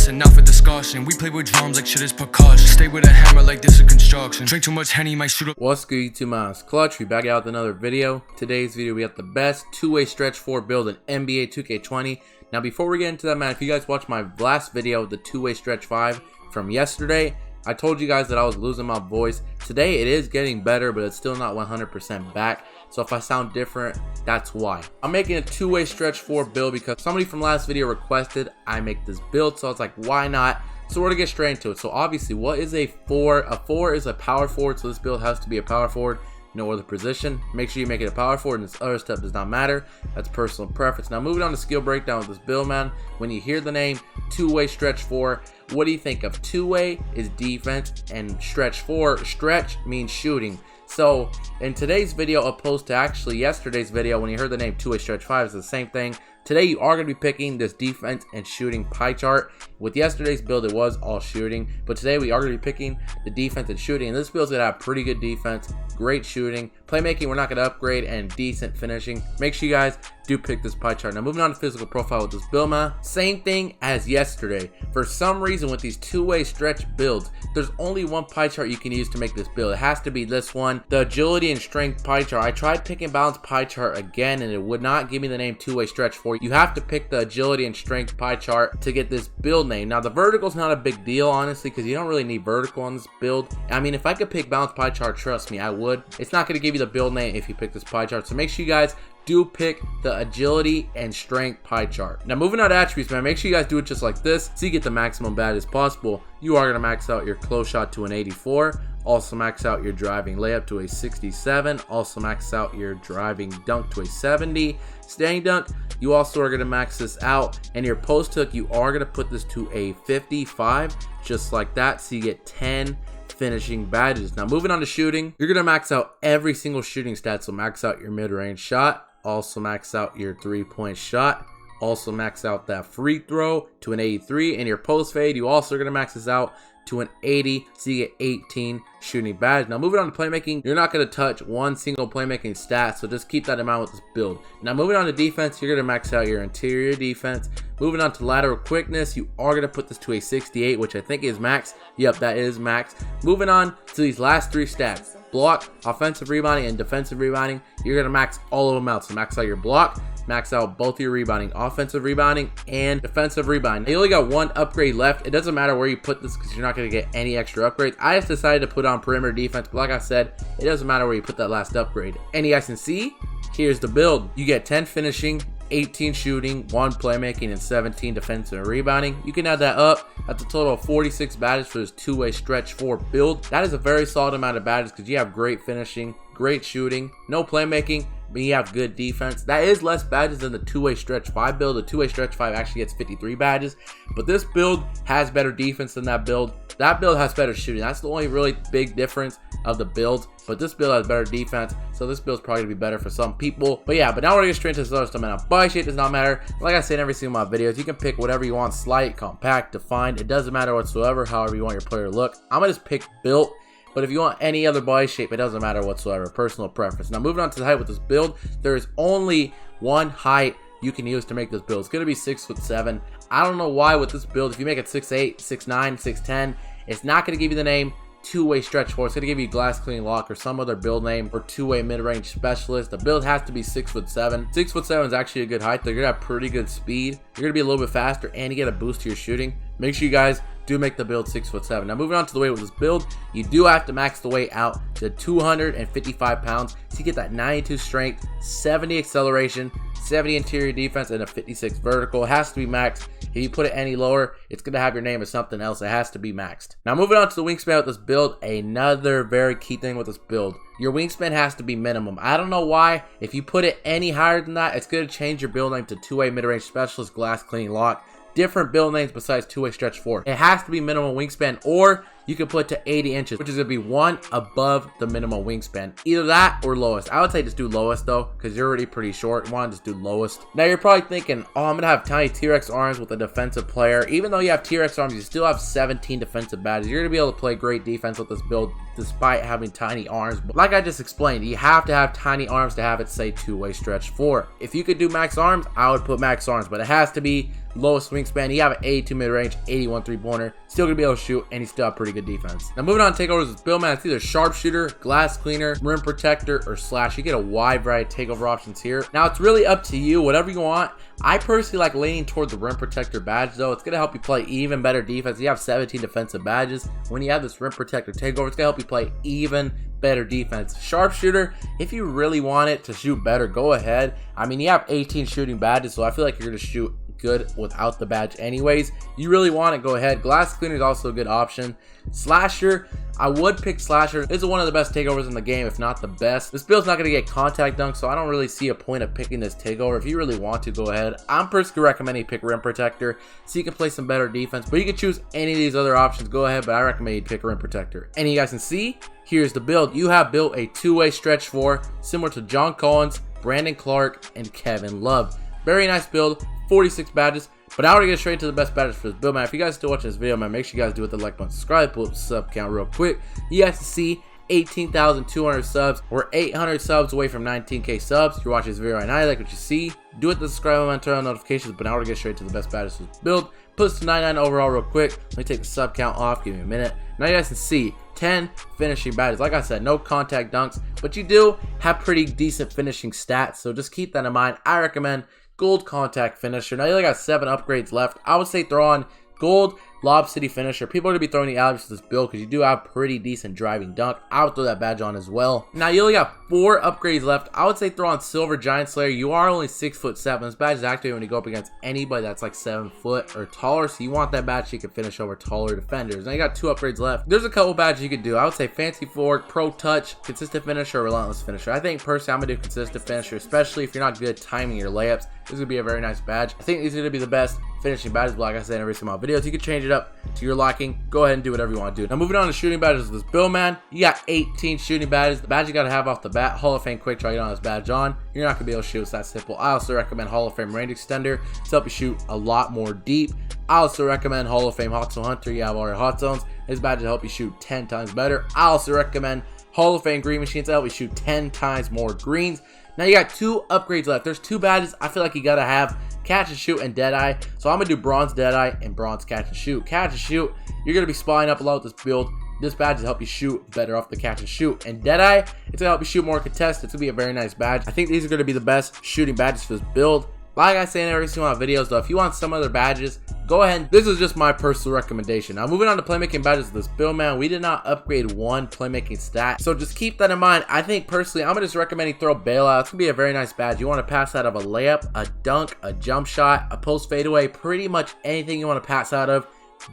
lesson, not for discussion. We play with drums like shit is percussion. Stay with a hammer like this is construction. Drink too much Henny, might shoot up. What's good, YouTube? Mascot. We back out with another video. Today's video, we have the best two-way stretch 4 build in NBA 2K20. Now, before we get into that, man, if you guys watched my last video, the two-way stretch 5 from yesterday, I told you guys that I was losing my voice. Today, it is getting better, but it's still not 100% back. So if I sound different, that's why. I'm making a two-way stretch 4 build because somebody from last video requested I make this build. So I was like, why not? So we're gonna get straight into it. So obviously, what is a 4? A 4 is a power forward. So this build has to be a power forward. No other position. Make sure you make it a power forward, and this other stuff does not matter. That's personal preference. Now moving on to skill breakdown with this build, man. When you hear the name two-way stretch 4, what do you think of? Two-way is defense, and stretch 4, stretch means shooting. So in today's video, opposed to actually yesterday's video, when you heard the name two-way stretch 5, it's the same thing. Today you are going to be picking this defense and shooting pie chart. With yesterday's build, it was all shooting, but today we are going to be picking the defense and shooting, and this build's going to have pretty good defense, great shooting, playmaking we're not going to upgrade, and decent finishing. Make sure you guys do pick this pie chart. Now moving on to physical profile with this build, man, same thing as yesterday. For some reason with these two-way stretch builds, there's only one pie chart you can use to make this build. It has to be this one, the agility and strength pie chart. I tried picking balance pie chart again, and it would not give me the name two-way stretch 4. You have to pick the agility and strength pie chart to get this build name. Now the vertical is not a big deal, honestly, because you don't really need vertical on this build. I mean, if I could pick balance pie chart, trust me, I would. It's not going to give you the build name if you pick this pie chart, so make sure you guys do pick the agility and strength pie chart. Now moving on to attributes, man, make sure you guys do it just like this so you get the maximum bad as possible. You are going to max out your close shot to an 84, also max out your driving layup to a 67, also max out your driving dunk to a 70, standing dunk, you also are going to max this out, and your post hook, you are going to put this to a 55, just like that, so you get 10 finishing badges. Now moving on to shooting, you're going to max out every single shooting stat, so max out your mid-range shot, also max out your three-point shot, also max out that free throw to an 83, and your post fade, you also are going to max this out to an 80, so you get 18 shooting badge. Now moving on to playmaking, you're not going to touch one single playmaking stat, so just keep that in mind with this build. Now moving on to defense, you're going to max out your interior defense. Moving on to lateral quickness, you are going to put this to a 68, which I think is max. Yep, that is max. Moving on to these last 3 stats, block, offensive rebounding, and defensive rebounding, you're going to max all of them out. So max out your block, max out both your rebounding, offensive rebounding and defensive rebounding. You only got one upgrade left. It doesn't matter where you put this because you're not going to get any extra upgrades. I just decided to put on perimeter defense, but like I said, it doesn't matter where you put that last upgrade. And you guys can see, here's the build. You get 10 finishing, 18 shooting, 1 playmaking, and 17 defensive and rebounding. You can add that up. That's a total of 46 badges for this two-way stretch 4 build. That is a very solid amount of badges because you have great finishing, great shooting, no playmaking, but you have good defense. That is less badges than the two-way stretch 5 build. The two-way stretch 5 actually gets 53 badges, but this build has better defense than that build. That build has better shooting. That's the only really big difference of the builds, but this build has better defense, so this build's probably gonna be better for some people. But yeah, but now we're gonna get straight into this other stuff, man. Body shape does not matter. Like I say in every single one of my videos, you can pick whatever you want, slight, compact, defined. It doesn't matter whatsoever, however you want your player to look. I'm gonna just pick built. But if you want any other body shape, it doesn't matter whatsoever. Personal preference. Now moving on to the height with this build, there is only one height you can use to make this build. It's going to be 6'7". I don't know why with this build, if you make it 6'8", 6'9", 6'10", it's not going to give you the name two-way stretch 4. It's going to give you glass clean lock or some other build name or two-way mid-range specialist. The build has to be 6'7". 6'7" is actually a good height. They're going to have pretty good speed. You're going to be a little bit faster and you get a boost to your shooting. Make sure you guys do make the build 6'7". Now moving on to the weight with this build, you do have to max the weight out to 255 pounds so you get that 92 strength, 70 acceleration, 70 interior defense, and a 56 vertical. It has to be maxed. If you put it any lower, it's going to have your name as something else. It has to be maxed. Now moving on to the wingspan with this build, another very key thing with this build, your wingspan has to be minimum. I don't know why. If you put it any higher than that, it's going to change your build name to two-way mid-range specialist, glass clean lock. Different build names besides two-way stretch 4. It has to be minimum wingspan, or you can put to 80 inches, which is going to be one above the minimum wingspan. Either that or lowest. I would say just do lowest though, because you're already pretty short. You want to just do lowest. Now you're probably thinking, oh, I'm going to have tiny T-Rex arms with a defensive player. Even though you have T-Rex arms, you still have 17 defensive badges. You're going to be able to play great defense with this build despite having tiny arms. But like I just explained, you have to have tiny arms to have it say two-way stretch 4. If you could do max arms, I would put max arms, but it has to be lowest wingspan. You have an 82 mid-range, 81 three-pointer, still gonna be able to shoot, and you still have pretty good defense. Now moving on to takeovers with build, man, it's either sharpshooter, glass cleaner, rim protector, or slash. You get a wide variety of takeover options here. Now it's really up to you, whatever you want. I personally like leaning toward the rim protector badge though. It's gonna help you play even better defense. You have 17 defensive badges. When you have this rim protector takeover, it's gonna help you play even better defense. Sharpshooter, if you really want it to shoot better, go ahead. I mean, you have 18 shooting badges, so I feel like you're gonna shoot good without the badge anyways. You really want it, go ahead. Glass cleaner is also a good option. Slasher, I would pick slasher. This is one of the best takeovers in the game, if not the best. This build's not going to get contact dunk, so I don't really see a point of picking this takeover. If you really want to, go ahead. I'm personally recommending you pick rim protector so you can play some better defense, but you can choose any of these other options, go ahead, but I recommend you pick rim protector. And you guys can see, here's the build. You have built a two-way stretch 4 similar to John Collins, Brandon Clark, and Kevin Love. Very nice build, 46 badges. But now we're gonna get straight to the best badges for this build, man. If you guys still watching this video, man, make sure you guys do hit the like button, subscribe, pull up the sub count real quick. You guys can see 18,200 subs. We're 800 subs away from 19k subs. If you're watching this video right now, you like what you see, do hit the subscribe button, turn on notifications. But now we're gonna get straight to the best badges for this build. Put us to 99 overall real quick. Let me take the sub count off, give me a minute. Now you guys can see 10 finishing badges. Like I said, no contact dunks, but you do have pretty decent finishing stats, so just keep that in mind. I recommend gold contact finisher. Now you only got 7 upgrades left. I would say throw on gold Lob City finisher. People are going to be throwing the alleys to this build because you do have pretty decent driving dunk. I would throw that badge on as well. Now you only got 4 upgrades left. I would say throw on Silver Giant Slayer. You are only 6'7". This badge is activated when you go up against anybody that's like 7 foot or taller. So you want that badge so you can finish over taller defenders. Now you got 2 upgrades left. There's a couple badges you could do. I would say Fancy Fork, Pro Touch, Consistent Finisher, Relentless Finisher. I think personally I'm going to do Consistent Finisher, especially if you're not good at timing your layups. This is going to be a very nice badge. I think these are going to be the best finishing badges, but like I said in every single videos, you can change it up to your liking. Go ahead and do whatever you want to do. Now moving on to shooting badges with this build, man, you got 18 shooting badges. The badge you got to have off the bat, Hall of Fame Quick Draw. You don't have this badge on, you're not going to be able to shoot. It's that simple. I also recommend Hall of Fame Range Extender to help you shoot a lot more deep. I also recommend Hall of Fame Hot Zone Hunter. You have all your hot zones. This badge will help you shoot 10 times better. I also recommend Hall of Fame Green Machines to help you shoot 10 times more greens. Now you got 2 upgrades left. There's 2 badges I feel like you got to have: Catch and Shoot and Deadeye. So I'm going to do Bronze Deadeye and Bronze Catch and Shoot. Catch and Shoot, you're going to be spying up a lot with this build. This badge will help you shoot better off the catch and shoot. And Deadeye, it's going to help you shoot more contested. It's going to be a very nice badge. I think these are going to be the best shooting badges for this build. Like I say in every single one of my videos though, if you want some other badges, go ahead. This is just my personal recommendation. Now moving on to playmaking badges of this build, man, we did not upgrade 1 playmaking stat, so just keep that in mind. I think personally I'm gonna just recommend you throw bailout. It's gonna be a very nice badge. You want to pass out of a layup, a dunk, a jump shot, a post fadeaway, pretty much anything you want to pass out of.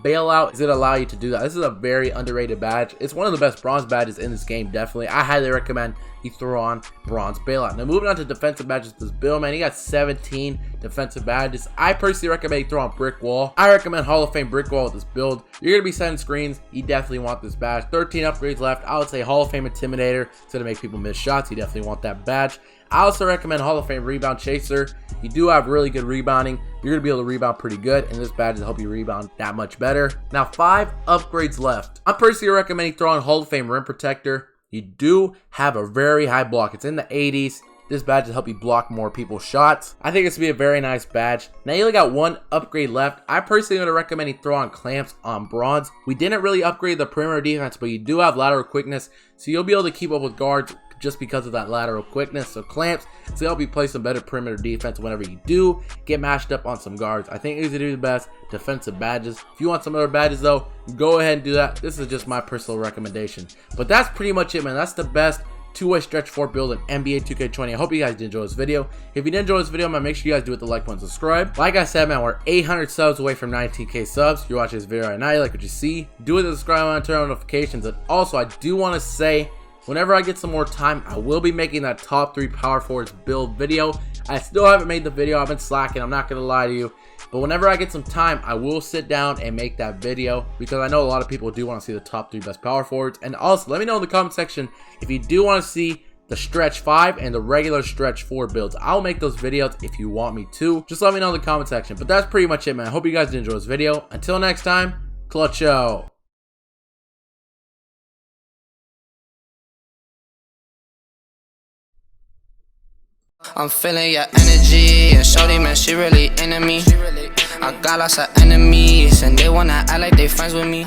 Bailout is going to allow you to do that. This is a very underrated badge. It's one of the best bronze badges in this game, definitely. I highly recommend you throw on bronze bailout. Now moving on to defensive badges with this build, man, you got 17 defensive badges. I personally recommend you throw on brick wall. I recommend Hall of Fame brick wall with this build. You're going to be setting screens. You definitely want this badge. 13 upgrades left. I would say Hall of Fame intimidator. It's going to make people miss shots. You definitely want that badge. I also recommend Hall of Fame rebound chaser. You do have really good rebounding. You're going to be able to rebound pretty good, and this badge will help you rebound that much better. Now 5 upgrades left. I'm personally recommending throwing Hall of Fame rim protector. You do have a very high block. It's in the 80s. This badge will help you block more people's shots. I think it's going to be a very nice badge. Now you only got 1 upgrade left. I personally would recommend you throw on clamps on bronze. We didn't really upgrade the perimeter defense, but you do have lateral quickness, so you'll be able to keep up with guards just because of that lateral quickness. So clamps to help you play some better perimeter defense whenever you do get matched up on some guards. I think these are the best defensive badges. If you want some other badges though, go ahead and do that. This is just my personal recommendation. But that's pretty much it, man. That's the best two-way stretch 4 build in NBA 2K20. I hope you guys did enjoy this video. If you did enjoy this video, man, make sure you guys do hit the like button, subscribe. Like I said, man, we're 800 subs away from 19k subs. You're watching this video right now, you like what you see, do hit the subscribe button, turn on notifications. And also I do want to say, whenever I get some more time, I will be making that top 3 power forwards build video. I still haven't made the video. I've been slacking. I'm not going to lie to you. But whenever I get some time, I will sit down and make that video, because I know a lot of people do want to see the top 3 best power forwards. And also, let me know in the comment section if you do want to see the stretch 5 and the regular stretch 4 builds. I'll make those videos if you want me to. Just let me know in the comment section. But that's pretty much it, man. I hope you guys did enjoy this video. Until next time, clutcho. I'm feeling your energy, and shorty, man, she really into me. I got lots of enemies, and they wanna act like they friends with me.